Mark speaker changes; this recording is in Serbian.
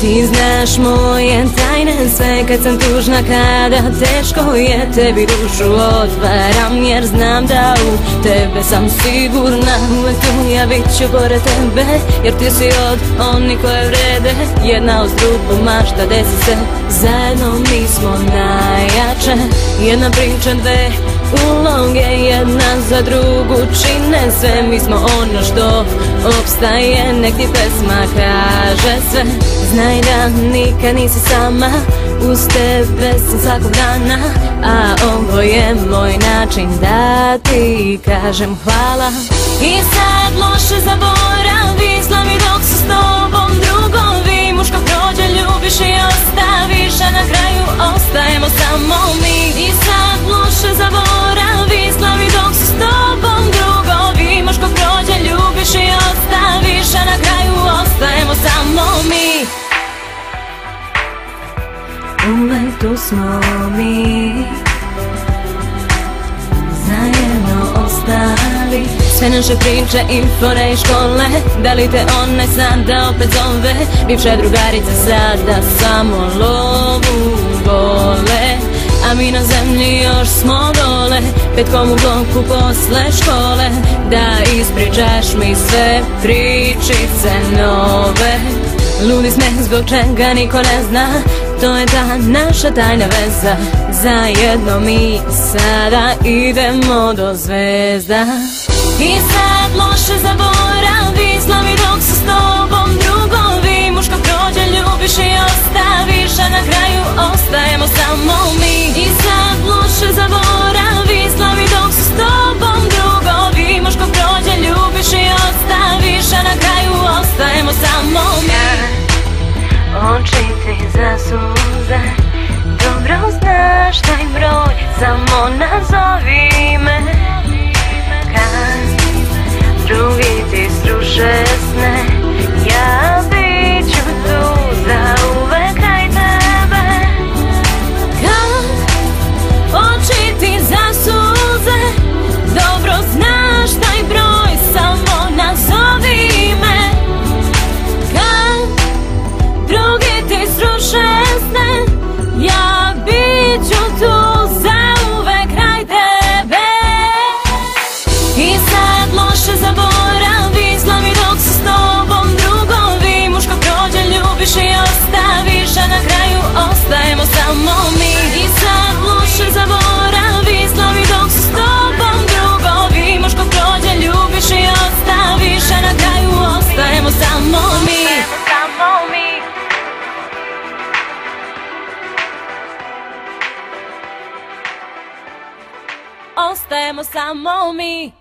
Speaker 1: Ti znaš moje tajne sve kad sam tužna, kada teško je, tebi dušu otvaram jer znam da u tebe sam sigurna. Uvek tu ja bit ću pored tebe jer ti si od onih koje vrede. Jedna uz drugu mašta desi se, zajedno mi smo najjače. Jedna priča, dve uloge, jedna za drugu čine sve. Mi smo ono što opstaje, nek ti pesma kaže sve. Znaj da nikad nisi sama, uz tebe sam svakog dana. A ovo je moj način da ti kažem hvala. I sad loše zaboravi, slavi dok su s tobom drugovi. Muško prođe, ljubiš i ostaviš, a na kraju ostajemo samo mi. I sad loše zaboravi, slavi dok su s tobom drugovi. Muško prođe, ljubiš i ostaviš, a na kraju ostajemo samo mi. Uvek tu smo mi, zajedno ostali. Sve naše priče i fore i škole, da li te one sada opet zove? Bivša drugarica sada samo lovu vole, a mi na zemlji još smo dole. Petkom u bloku posle škole, da ispričaš mi sve pričice nove. Ludi smeh zbog čega niko ne zna, to je ta naša tajna veza. Zajedno mi sada idemo do zvezda. I sad loše zaboravi, slavi dok su s tobom drugovi. Muško prođe, ljubiš i ostaviš, a na kraju ostajemo samo mi. I sad loše zaboravi, slavi dok su s tobom drugovi. Muško prođe, ljubiš i ostaviš, a na kraju ostajemo samo mi. Oči ti zasuze, dobro znaš taj broj, samo nazovi me. Kad drugi ti sruše sne, ja bit ću tu zauvek kraj tebe. Kad oči ti zasuze, dobro znaš taj broj, samo nazovi me. Kad drugi ti sruše sne, ja bit ću tu zauvek kraj tebe. I sad loše zaboravi, slavi dok su s tobom drugovi. Muško prođe, ljubiš i ostaviš, a na kraju ostajemo samo mi. I sad loše zaboravi, slavi dok su s tobom drugovi. Muško prođe, ljubiš i ostaviš, a na kraju ostajemo samo mi. Ostajemo samo mi.